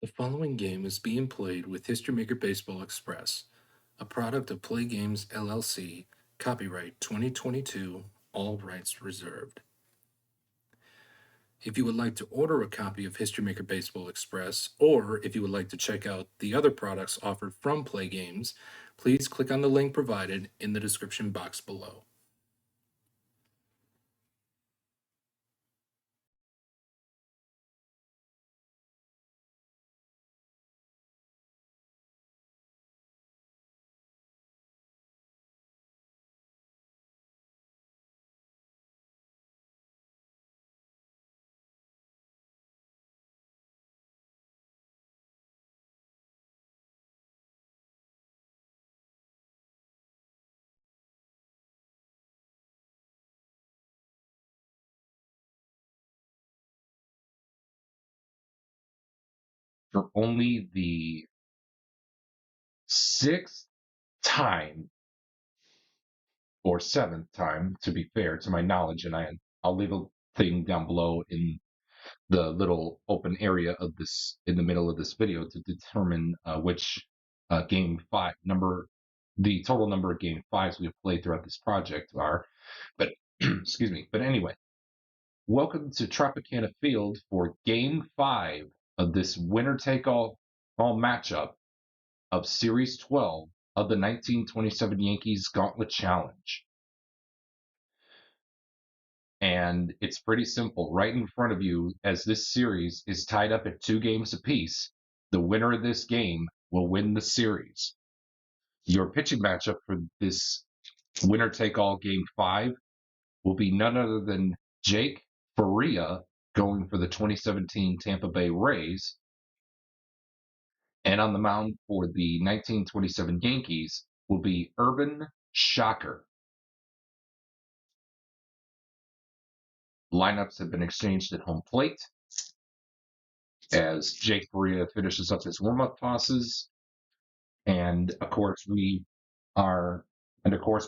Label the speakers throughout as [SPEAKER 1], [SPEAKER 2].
[SPEAKER 1] The following game is being played with History Maker Baseball Express, a product of Play Games LLC, copyright 2022, all rights reserved. If you would like to order a copy of History Maker Baseball Express, or if you would like to check out the other products offered from Play Games, please click on the link provided in the description box below.
[SPEAKER 2] For only the sixth time or seventh time, to be fair to my knowledge, and I'll leave a thing down below in the little open area of this in the middle of this video to determine which game five number, the total number of game fives we have played throughout this project are. But excuse me. But anyway, welcome to Tropicana Field for game five of this winner take all matchup of Series 12 of the 1927 Yankees Gauntlet Challenge. And it's pretty simple. Right in front of you, as this series is tied up at 2 games apiece, the winner of this game will win the series. Your pitching matchup for this winner take all game five will be none other than Jake Faria going for the 2017 Tampa Bay Rays. And on the mound for the 1927 Yankees will be Urban Shocker. Lineups have been exchanged at home plate as Jake Faria finishes up his warm-up tosses. And of course,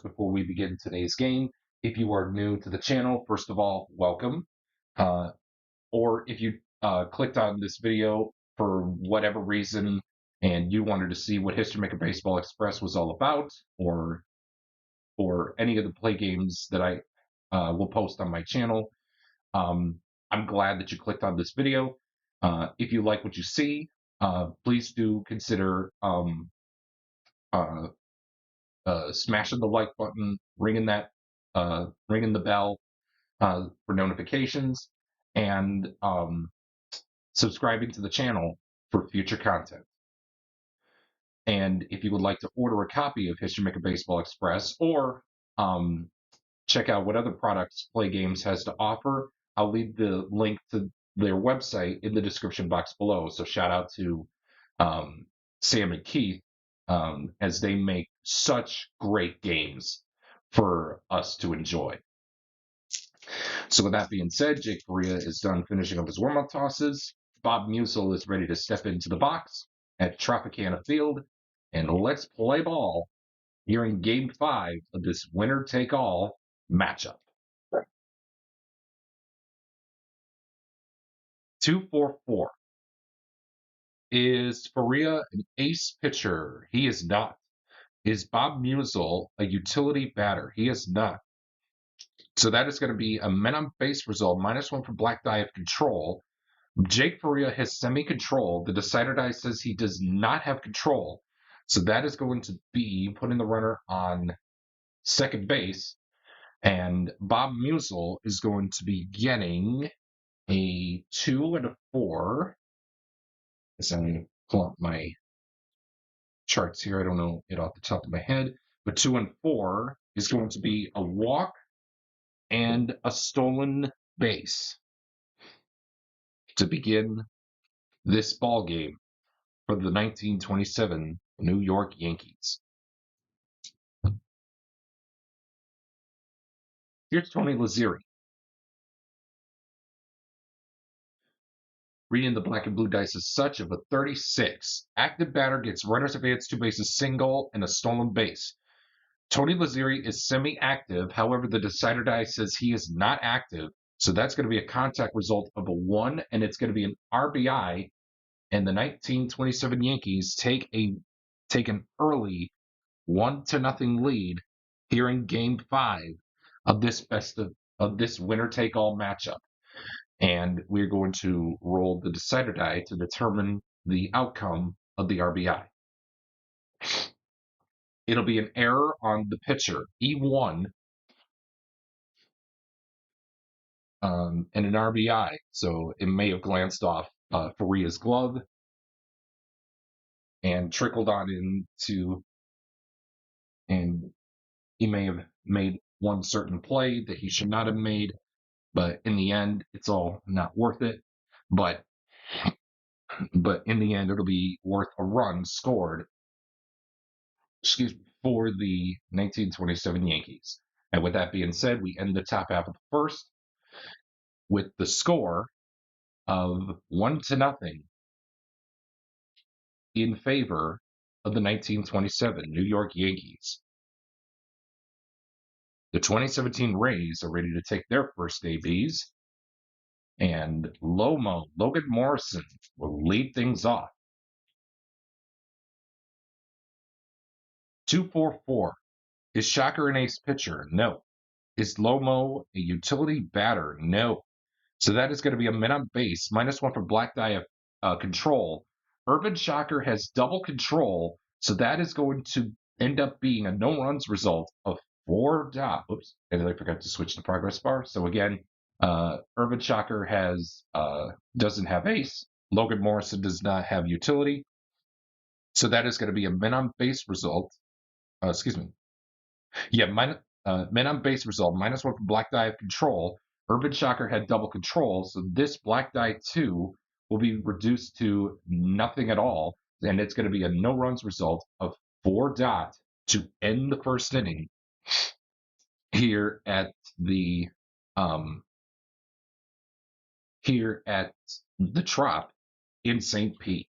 [SPEAKER 2] before we begin today's game, if you are new to the channel, first of all, welcome. Or if you clicked on this video for whatever reason and you wanted to see what History Maker Baseball Express was all about, or any of the play games that I will post on my channel, I'm glad that you clicked on this video. If you like what you see, please do consider smashing the like button, ringing the bell for notifications, and subscribing to the channel for future content. And if you would like to order a copy of History Maker Baseball Express, or check out what other products Play Games has to offer, I'll leave the link to their website in the description box below. So shout out to Sam and Keith, as they make such great games for us to enjoy. So with that being said, Jake Faria is done finishing up his warm-up tosses. Bob Musel is ready to step into the box at Tropicana Field, and let's play ball here in Game 5 of this winner-take-all matchup. 2-4-4. Is Faria an ace pitcher? He is not. Is Bob Musel a utility batter? He is not. So that is going to be a men on base result, -1 for black die of control. Jake Faria has semi-control. The decider die says he does not have control. So that is going to be putting the runner on second base. And Bob Musel is going to be getting a 2 and a 4. As I'm pull up my charts here, I don't know it off the top of my head, but 2 and 4 is going to be a walk and a stolen base to begin this ball game for the 1927 New York Yankees. Here's Tony Lazzeri. Reading the black and blue dice as such of a 36. Active batter gets runners advance, 2 bases, single, and a stolen base. Tony Lazzeri is semi-active. However, the decider die says he is not active. So that's going to be a contact result of a 1, and it's going to be an RBI and the 1927 Yankees take an early 1-0 lead here in Game 5 of this winner take all matchup. And we're going to roll the decider die to determine the outcome of the RBI. It'll be an error on the pitcher, E1, and an RBI. So it may have glanced off Faria's glove and trickled on into, and he may have made one certain play that he should not have made, but in the end, it's all not worth it. But in the end, it'll be worth a run scored, for the 1927 Yankees. And with that being said, we end the top half of the first with the score of 1-0 in favor of the 1927 New York Yankees. The 2017 Rays are ready to take their first ABs, and Logan Morrison will lead things off. 2-4-4. Is Shocker an ace pitcher? No. Is Lomo a utility batter? No. So that is going to be a min on base, -1 for black die control. Urban Shocker has double control, so that is going to end up being a no runs result of 4 dot. Oops, and I forgot to switch the progress bar. So again, Urban Shocker doesn't have ace. Logan Morrison does not have utility. So that is going to be a min on base result. Men on base result, -1 for black die of control. Urban Shocker had double control, so this black die 2 will be reduced to nothing at all, and it's going to be a no runs result of 4 dot to end the first inning here at the Trop in St. Pete.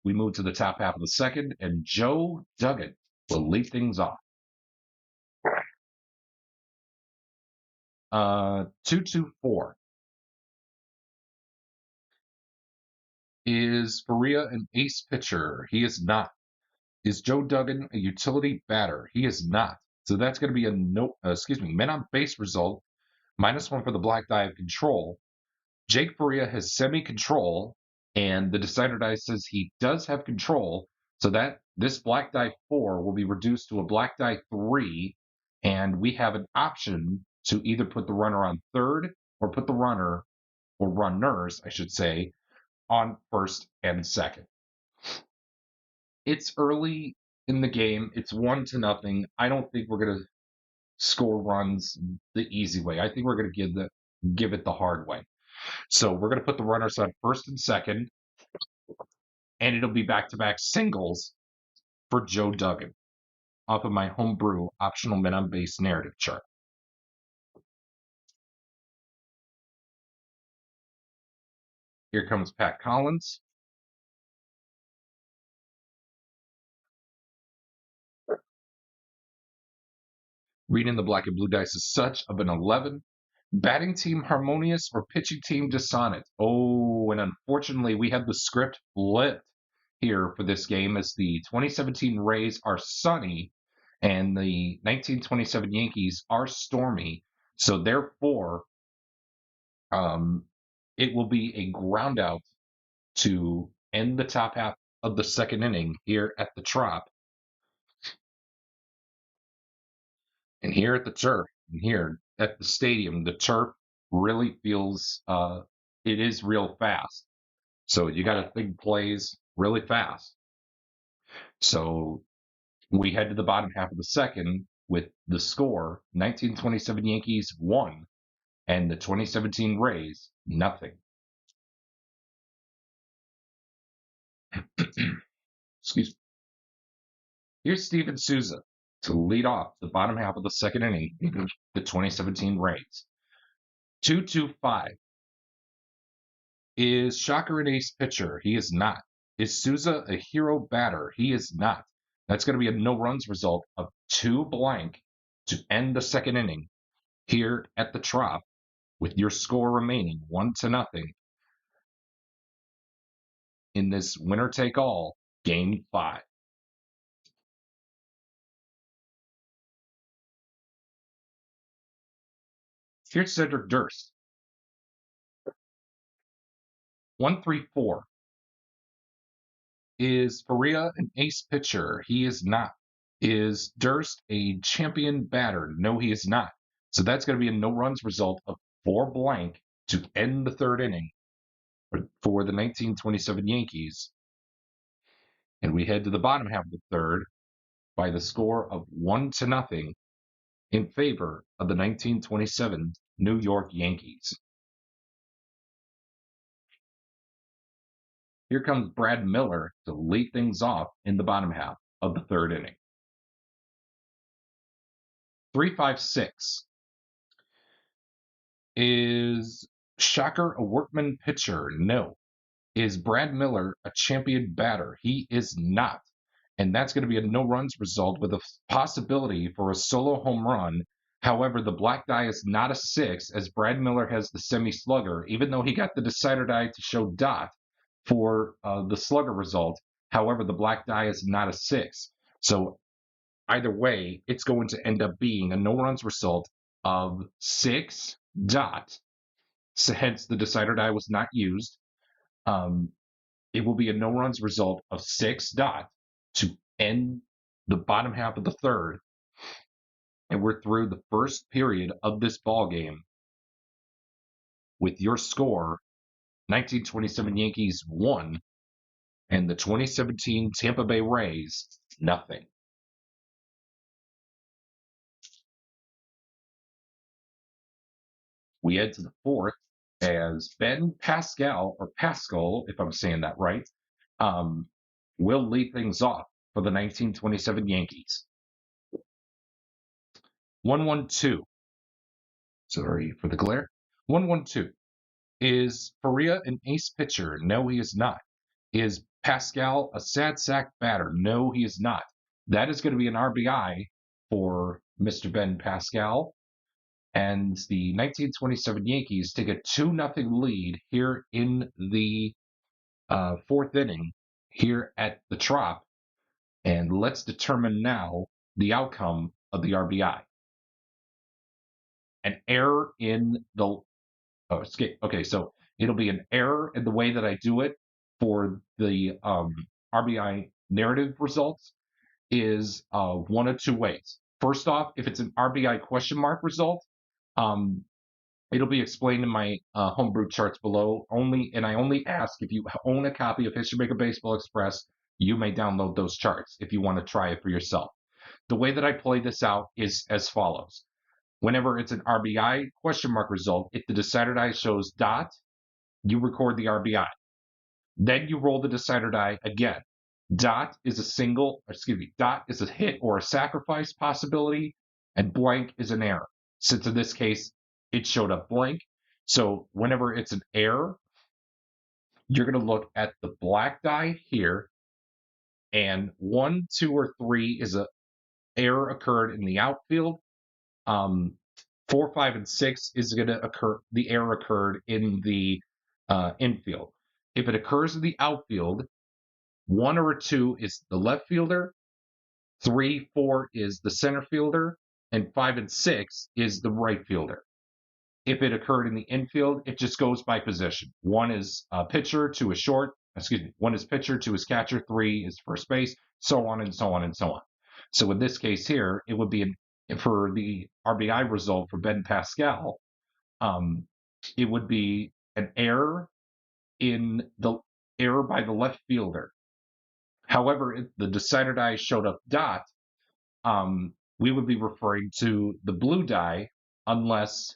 [SPEAKER 2] We move to the top half of the second, and Joe Duggan will lead things off. 2-2-4. Is Faria an ace pitcher? He is not. Is Joe Duggan a utility batter? He is not. So that's going to be a men on base result, -1 for the black die of control. Jake Faria has semi-control, and the decider die says he does have control, so that this black die 4 will be reduced to a black die 3, and we have an option to either put the runner on third or put the runner, or runners, I should say, on first and second. It's early in the game. It's 1-0. I don't think we're going to score runs the easy way. I think we're going to give it the hard way. So we're going to put the runners on first and second, and it'll be back-to-back singles for Joe Duggan off of my homebrew optional men on base narrative chart. Here comes Pat Collins. Reading the black and blue dice is such of an 11. Batting team harmonious or pitching team dissonant? Oh, and unfortunately we have the script flipped here for this game, as the 2017 Rays are sunny and the 1927 Yankees are stormy. So therefore, it will be a ground out to end the top half of the second inning here at the Trop. And here at the turf, and here at the stadium, the turf really feels it is real fast. So you got to think plays really fast. So we head to the bottom half of the second with the score: 1927 Yankees 1 and the 2017 Rays nothing. Excuse me. Here's Steven Souza to lead off the bottom half of the second inning, the 2017 Rays. 2-2-5. Is Shocker an ace pitcher? He is not. Is Souza a hero batter? He is not. That's going to be a no runs result of 2 blank to end the second inning. here at the Trop with your score remaining 1-0 in this winner-take-all Game 5. Here's Cedric Durst. 134. Is Faria an ace pitcher? He is not. Is Durst a champion batter? No, he is not. So that's going to be a no runs result of 4 blank to end the third inning for the 1927 Yankees. And we head to the bottom half of the third by the score of 1-0 in favor of the 1927 New York Yankees. Here comes Brad Miller to lead things off in the bottom half of the third inning. 3-5-6. Is Shocker a workman pitcher? No. Is Brad Miller a champion batter? He is not. And that's going to be a no runs result with a possibility for a solo home run. However, the black die is not a 6, as Brad Miller has the semi slugger, even though he got the decider die to show dot for the slugger result. However, the black die is not a 6. So either way, it's going to end up being a no runs result of 6 dot. So hence the decider die was not used. It will be a no runs result of 6 dot to end the bottom half of the third. And we're through the first period of this ball game with your score 1927 Yankees 1 and the 2017 Tampa Bay Rays nothing. We head to the fourth as Ben Pascal, or Pascal, if I'm saying that right, will lead things off for the 1927 Yankees. 1-1-2. Sorry for the glare. 1-1-2. Is Faria an ace pitcher? No, he is not. Is Pascal a sad sack batter? No, he is not. That is going to be an RBI for Mr. Ben Pascal. And the 1927 Yankees take a 2-0 lead here in the fourth inning here at the Trop. And let's determine now the outcome of the RBI. An error in the okay, so it'll be an error in the way that I do it for the RBI narrative results is one of two ways. First off, if it's an RBI question mark result, it'll be explained in my homebrew charts below. And I only ask if you own a copy of History Maker Baseball Express, you may download those charts if you want to try it for yourself. The way that I play this out is as follows. Whenever it's an RBI question mark result, if the decider die shows dot, you record the RBI. Then you roll the decider die again. Dot is dot is a hit or a sacrifice possibility, and blank is an error. Since in this case, it showed up blank. So whenever it's an error, you're going to look at the black die here, and 1, 2, or 3 is an error occurred in the outfield. 4, 5, and 6 is going to occur. The error occurred in the infield. If it occurs in the outfield, 1 or 2 is the left fielder, 3, 4 is the center fielder, and 5 and 6 is the right fielder. If it occurred in the infield, it just goes by position. 1 is pitcher to a short. 1 is pitcher to his catcher. 3 is first base. So on and so on and so on. So in this case here, it would be for the RBI result for Ben Pascal, it would be an error by the left fielder. However, if the decider die showed up dot, we would be referring to the blue die unless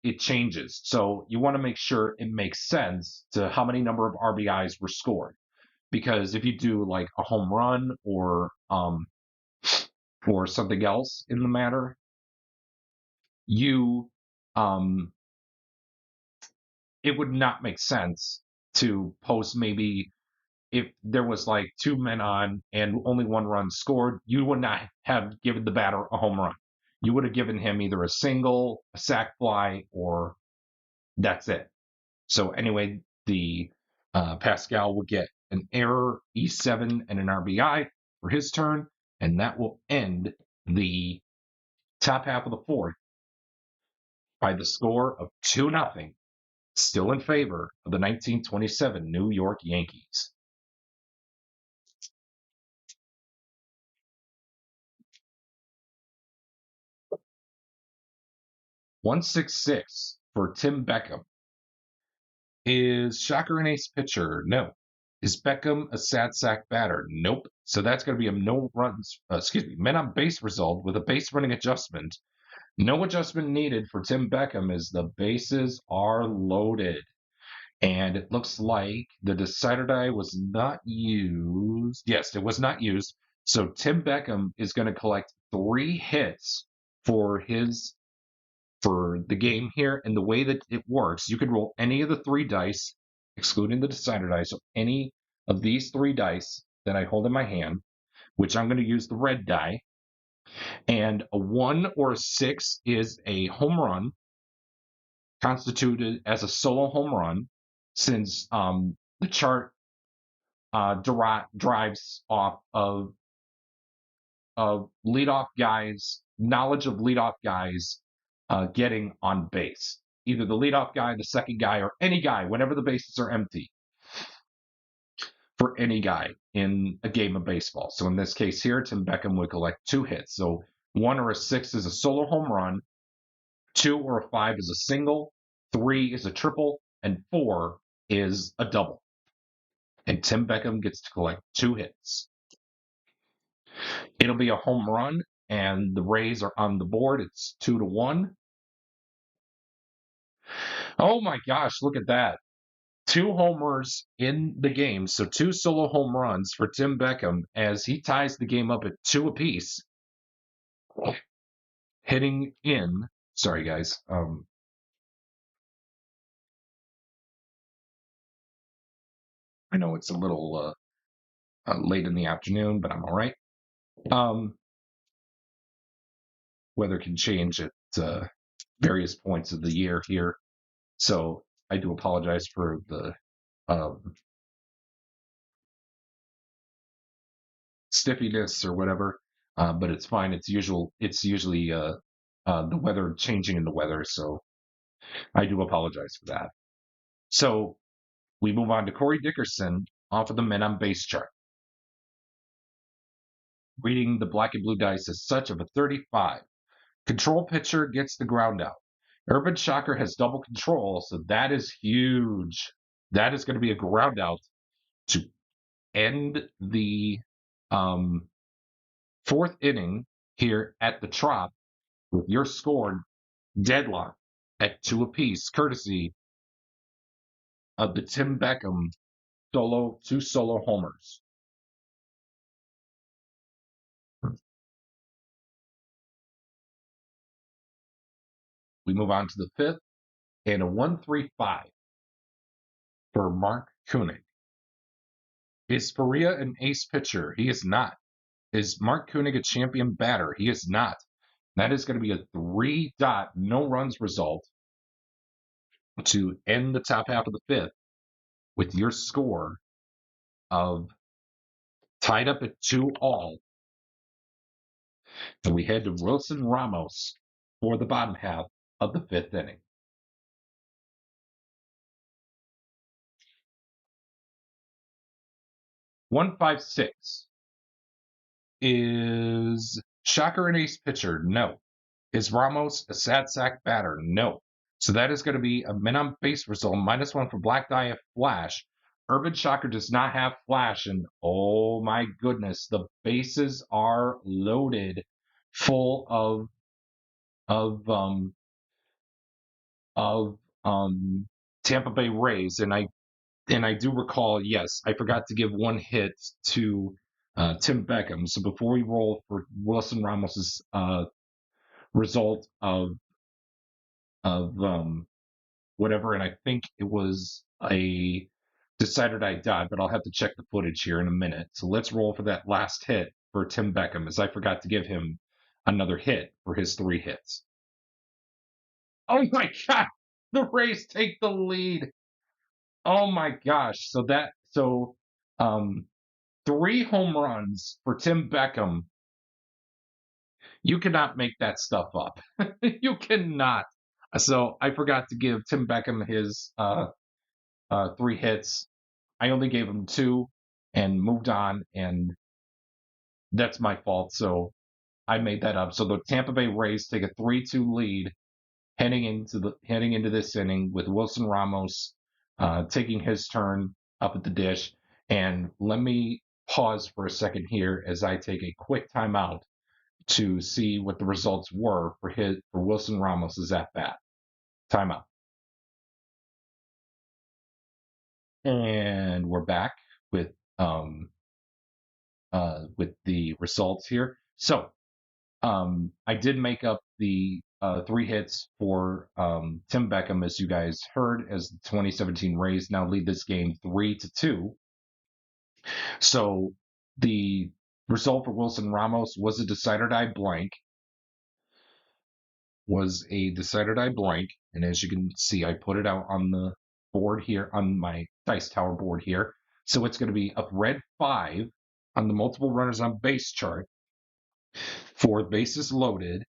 [SPEAKER 2] it changes. So you want to make sure it makes sense to how many number of RBIs were scored. Because if you do like a home run or something else in the matter, it would not make sense to post maybe if there was like 2 men on and only 1 run scored, you would not have given the batter a home run. You would have given him either a single, a sac fly, or that's it. So anyway, the Pascal will get an error, E7, and an RBI for his turn, and that will end the top half of the fourth by the score of 2-0, still in favor of the 1927 New York Yankees. 166 for Tim Beckham. Is Shocker an ace pitcher? No. Is Beckham a sad sack batter? Nope. So that's going to be a men on base result with a base running adjustment. No adjustment needed for Tim Beckham as the bases are loaded. And it looks like the decider die was not used. Yes, it was not used. So Tim Beckham is going to collect 3 hits for the game here. And the way that it works, you can roll any of the 3 dice, excluding the decider dice, so any of these 3 dice that I hold in my hand, which I'm going to use the red die. And a 1 or a 6 is a home run, constituted as a solo home run, since the chart drives off of leadoff guys, knowledge of leadoff guys getting on base. Either the leadoff guy, the second guy, or any guy, whenever the bases are empty, for any guy in a game of baseball. So in this case here, Tim Beckham would collect 2 hits. So 1 or a 6 is a solo home run, 2 or a 5 is a single, 3 is a triple, and 4 is a double. And Tim Beckham gets to collect 2 hits. It'll be a home run, and the Rays are on the board. It's 2-1. Oh my gosh, look at that. 2 homers in the game, so 2 solo home runs for Tim Beckham as he ties the game up at 2 apiece. Hitting in, sorry guys, I know it's a little late in the afternoon, but I'm all right. Weather can change at various points of the year here, so I do apologize for the stiffiness or whatever, but it's fine. It's usually the weather changing in the weather, so I do apologize for that. So we move on to Corey Dickerson off of the men on base chart. Reading the black and blue dice as such of a 35. Control pitcher gets the ground out. Urban Shocker has double control, so that is huge. That is going to be a ground out to end the 4th inning here at the Trop with your score deadlock at 2 apiece, courtesy of the Tim Beckham 2 solo homers. We move on to the 5th, and a 1-3-5 for Mark Koenig. Is Faria an ace pitcher? He is not. Is Mark Koenig a champion batter? He is not. That is going to be a 3-dot no runs result to end the top half of the 5th with your score of tied up at 2-all. And we head to Wilson Ramos for the bottom half of the 5th inning. 1-5-6. Is Shocker an ace pitcher? No. Is Ramos a sad sack batter? No. So that is going to be a men on base result, -1 for Black Die Flash. Urban Shocker does not have Flash, and oh my goodness, the bases are loaded, full of Tampa Bay Rays, and I do recall, yes, I forgot to give 1 hit to Tim Beckham. So before we roll for Wilson Ramos's result of whatever, and I think it was a decider die died, but I'll have to check the footage here in a minute. So let's roll for that last hit for Tim Beckham, as I forgot to give him another hit for his 3 hits. Oh my God! The Rays take the lead. Oh my gosh! So 3 home runs for Tim Beckham. You cannot make that stuff up. You cannot. So I forgot to give Tim Beckham his 3 hits. I only gave him 2 and moved on, and that's my fault. So I made that up. So the Tampa Bay Rays take a 3-2 lead heading into this inning with Wilson Ramos taking his turn up at the dish. And let me pause for a second here as I take a quick timeout to see what the results were for Wilson Ramos's at bat. Timeout. And we're back with the results here. So I did make up the 3 hits for Tim Beckham, as you guys heard, as the 2017 Rays now lead this game 3-2. So the result for Wilson Ramos was a decider die blank. And as you can see, I put it out on the board here, on my Dice Tower board here. So it's going to be a red 5 on the multiple runners on base chart for bases loaded,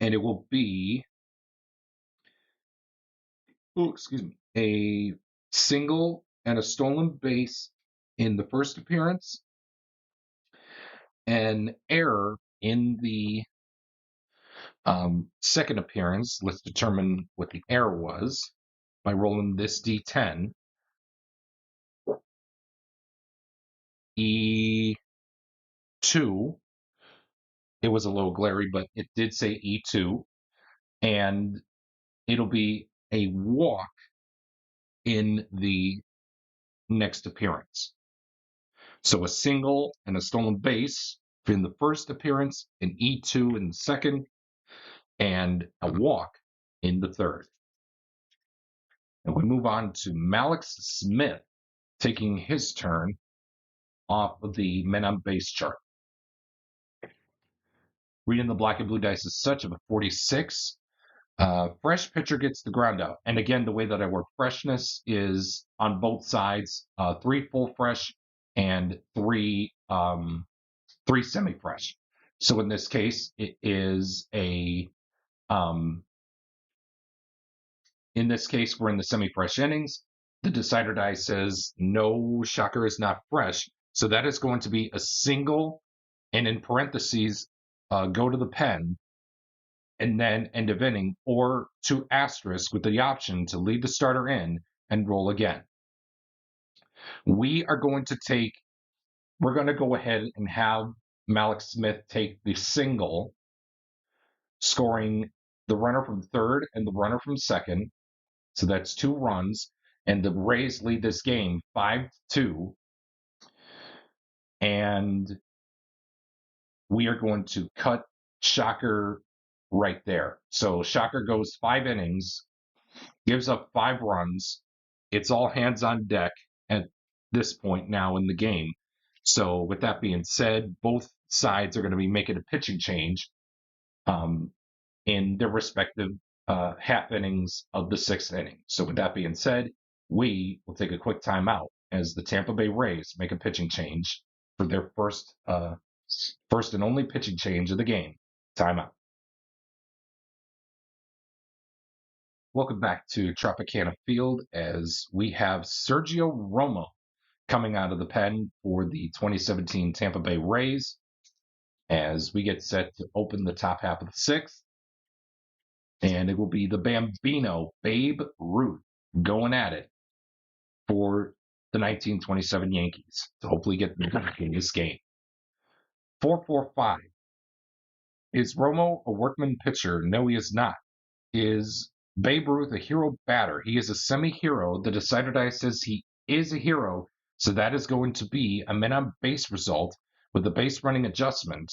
[SPEAKER 2] and it will be a single and a stolen base in the first appearance, an error in the second appearance. Let's determine what the error was by rolling this D10. E2. It was a little glary, but it did say E2. And it'll be a walk in the next appearance. So a single and a stolen base in the first appearance, an E2 in the second, and a walk in the third. And we move on to Malik Smith taking his turn off of the men on base chart. Reading the black and blue dice is such of a 46. Fresh pitcher gets the ground out. And again, the way that I work freshness is on both sides, 3 full fresh and 3 semi-fresh. So in this case, it is in this case, we're in the semi-fresh innings. The decider die says no, shocker is not fresh. So that is going to be a single, and in parentheses, go to the pen, and then end of inning, or 2 asterisk with the option to leave the starter in and roll again. We're going to go ahead and have Malik Smith take the single, scoring the runner from third and the runner from second. So that's 2 runs, and the Rays lead this game 5-2. And we are going to cut Shocker right there. So Shocker goes 5 innings, gives up 5 runs. It's all hands on deck at this point now in the game. So with that being said, both sides are going to be making a pitching change in their respective half innings of the 6th inning. So with that being said, we will take a quick timeout as the Tampa Bay Rays make a pitching change for their first and only pitching change of the game. Timeout. Welcome back to Tropicana Field as we have Sergio Romo coming out of the pen for the 2017 Tampa Bay Rays as we get set to open the top half of the 6th. And it will be the Bambino, Babe Ruth, going at it for the 1927 Yankees to hopefully get back in this game. 445. Is Romo a workman pitcher? No, he is not. Is Babe Ruth a hero batter? He is a semi-hero. The decider die says he is a hero, so that is going to be a men on base result with the base running adjustment.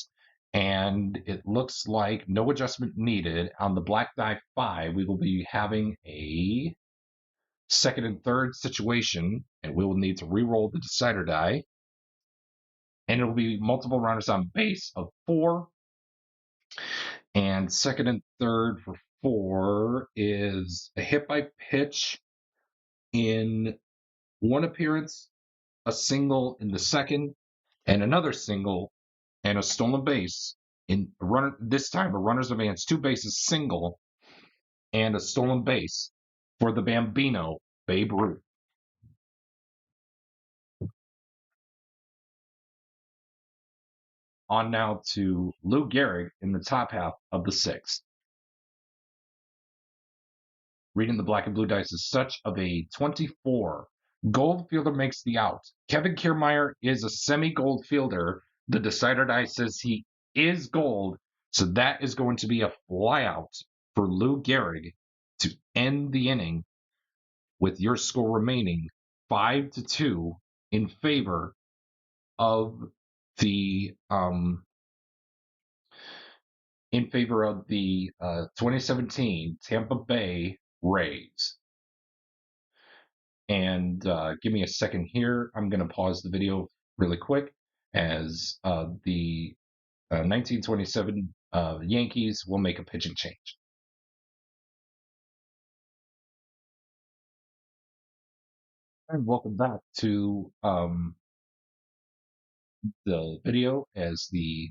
[SPEAKER 2] And it looks like no adjustment needed. On the black die 5, we will be having a second and third situation, and we will need to re-roll the decider die. And it will be multiple runners on base of 4. And second and third for 4 is a hit by pitch in one appearance, a single in the second, and another single and a stolen base in a runner. This time, a runner's advance 2 bases single and a stolen base for the Bambino, Babe Ruth. On now to Lou Gehrig in the top half of the 6th. Reading the black and blue dice is such of a 24. Gold fielder makes the out. Kevin Kiermaier is a semi-gold fielder. The decider die says he is gold, so that is going to be a flyout for Lou Gehrig to end the inning with your score remaining 5-2 in favor of the 2017 Tampa Bay Rays. And give me a second here. I'm going to pause the video really quick as the 1927 Yankees will make a pitching change. And welcome back to the video as the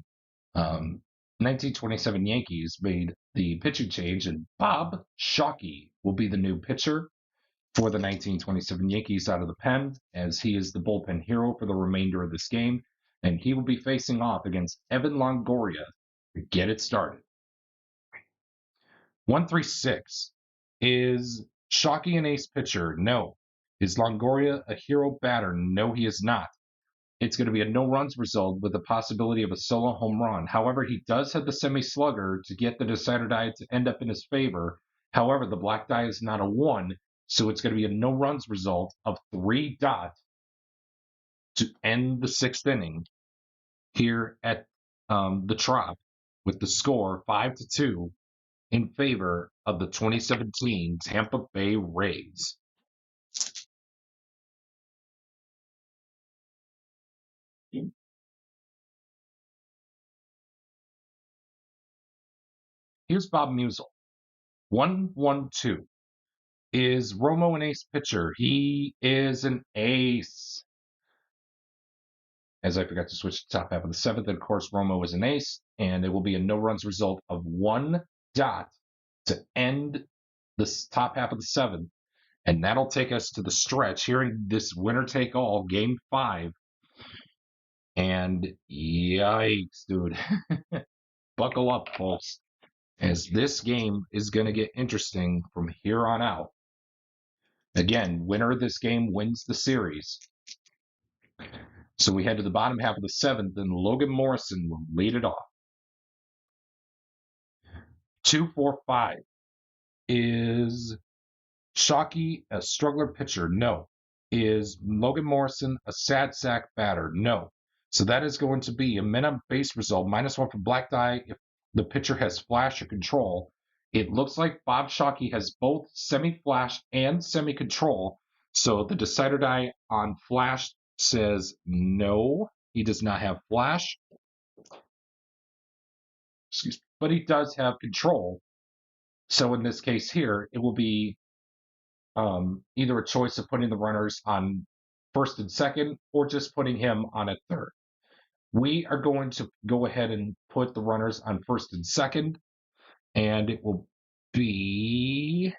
[SPEAKER 2] 1927 Yankees made the pitching change, and Bob Shockey will be the new pitcher for the 1927 Yankees out of the pen, as he is the bullpen hero for the remainder of this game, and he will be facing off against Evan Longoria to get it started. 136. Is Shockey an ace pitcher? No. Is Longoria a hero batter? No, he is not. It's going to be a no-runs result with the possibility of a solo home run. However, he does have the semi-slugger to get the decider die to end up in his favor. However, the black die is not a 1, so it's going to be a no-runs result of 3 dots to end the 6th inning here at the Trop with the score 5-2 in favor of the 2017 Tampa Bay Rays. Here's Bob Musel. 1-1-2. Is Romo an ace pitcher? He is an ace. As I forgot to switch to top half of the 7th, and of course Romo is an ace, and it will be a no-runs result of 1 dot to end this top half of the 7th, and that'll take us to the stretch here in this winner-take-all Game 5. And yikes, dude. Buckle up, folks, as this game is going to get interesting from here on out. Again, winner of this game wins the series. So we head to the bottom half of the 7th, and Logan Morrison will lead it off. 2-4-5. Is Shockey a struggler pitcher? No. Is Logan Morrison a sad sack batter? No. So that is going to be a men on base result, -1 for black die if the pitcher has flash or control. It looks like Bob Shockey has both semi-flash and semi-control. So the decider die on flash says no, he does not have flash. Excuse me, but he does have control. So in this case here, it will be either a choice of putting the runners on first and second or just putting him on at third. We are going to go ahead and put the runners on first and second, and it will be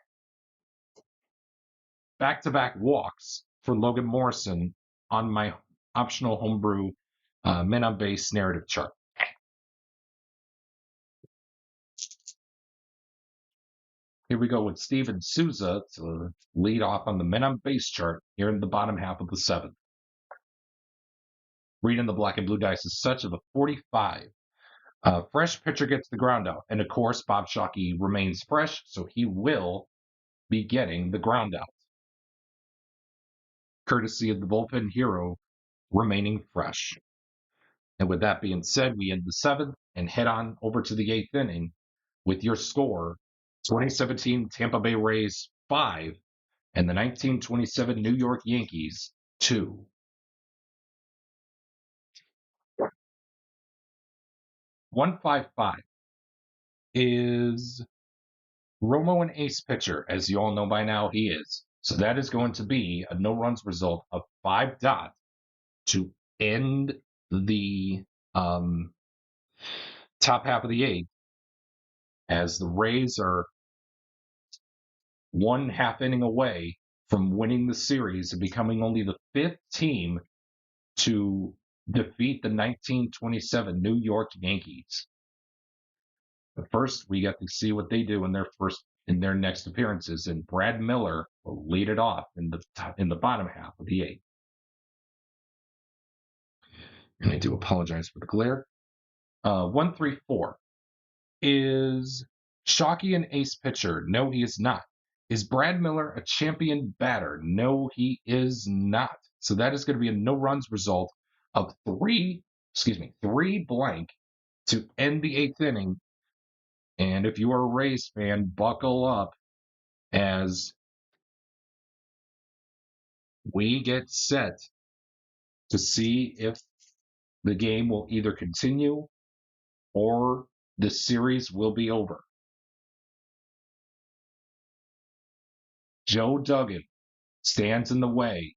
[SPEAKER 2] back-to-back walks for Logan Morrison on my optional homebrew men on base narrative chart. Here we go with Steven Souza to lead off on the men on base chart here in the bottom half of the 7th. Reading the black and blue dice is such of a 45. Fresh pitcher gets the ground out. And of course, Bob Shockey remains fresh, so he will be getting the ground out. Courtesy of the bullpen hero remaining fresh. And with that being said, we end the 7th and head on over to the 8th inning with your score, 2017 Tampa Bay Rays 5 and the 1927 New York Yankees 2. $155 is Romo an ace pitcher, as you all know by now he is. So that is going to be a no runs result of 5 to end the top half of the eighth, as the Rays are 1/2 inning away from winning the series and becoming only the 5th team to defeat the 1927 New York Yankees. But first, we got to see what they do in their next appearances, and Brad Miller will lead it off in the bottom half of the eighth. And I do apologize for the glare. 134 is Shockey an ace pitcher? No, he is not. Is Brad Miller a champion batter? No, he is not. So that is going to be a no runs result of 3 blank to end the 8th inning. And if you are a Rays fan, buckle up as we get set to see if the game will either continue or the series will be over. Joe Duggan stands in the way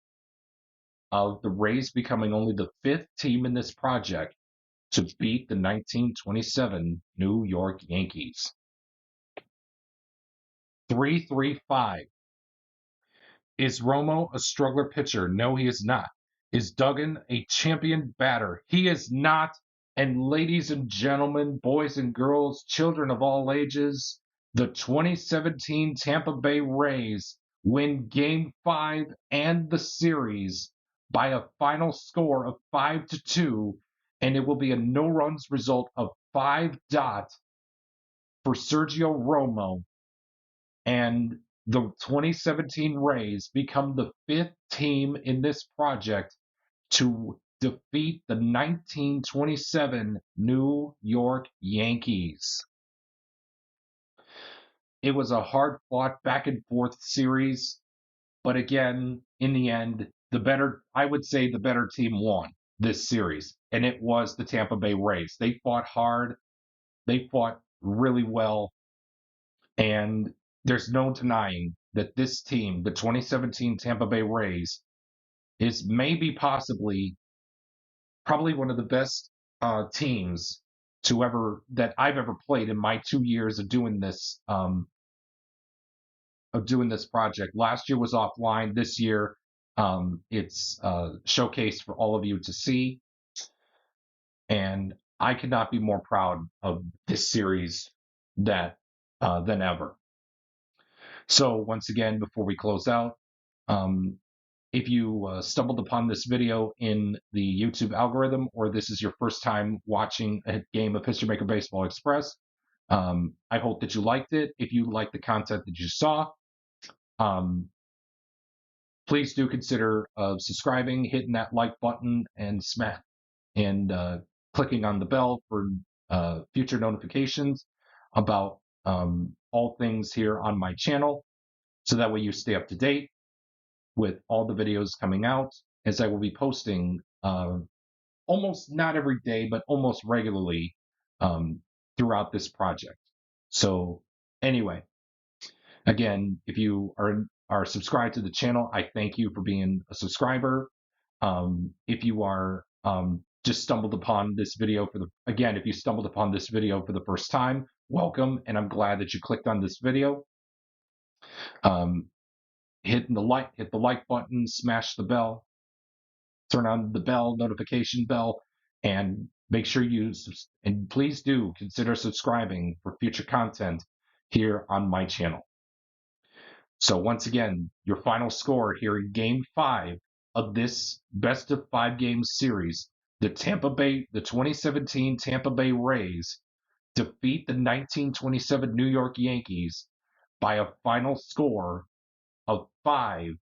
[SPEAKER 2] of the Rays becoming only the 5th team in this project to beat the 1927 New York Yankees. 335. Is Romo a struggler pitcher? No, he is not. Is Duggan a champion batter? He is not. And ladies and gentlemen, boys and girls, children of all ages, the 2017 Tampa Bay Rays win Game 5 and the series by a final score of 5-2, and it will be a no-runs result of 5 for Sergio Romo, and the 2017 Rays become the 5th team in this project to defeat the 1927 New York Yankees. It was a hard-fought back-and-forth series, but again, in the end, I would say the better team won this series, and it was the Tampa Bay Rays. They fought hard, they fought really well, and there's no denying that this team, the 2017 Tampa Bay Rays, is probably one of the best teams that I've ever played in my 2 years of doing this project. Last year was offline. This year, it's showcased for all of you to see, and I could not be more proud of this series than ever. So once again, before we close out, if you stumbled upon this video in the YouTube algorithm, or this is your first time watching a game of History Maker Baseball Express, I hope that you liked it. If you liked the content that you saw, please do consider subscribing, hitting that like button, and clicking on the bell for future notifications about all things here on my channel, so that way you stay up to date with all the videos coming out, as I will be posting almost not every day, but almost regularly throughout this project. So anyway, again, if you are subscribed to the channel, I thank you for being a subscriber. If you are just stumbled upon this video if you stumbled upon this video for the first time, welcome, and I'm glad that you clicked on this video. Hit the like button, smash the bell, turn on the bell notification bell, and make sure and please do consider subscribing for future content here on my channel. So once again, your final score here in Game 5 of this best of 5 games series: the 2017 Tampa Bay Rays defeat the 1927 New York Yankees by a final score of 5-2.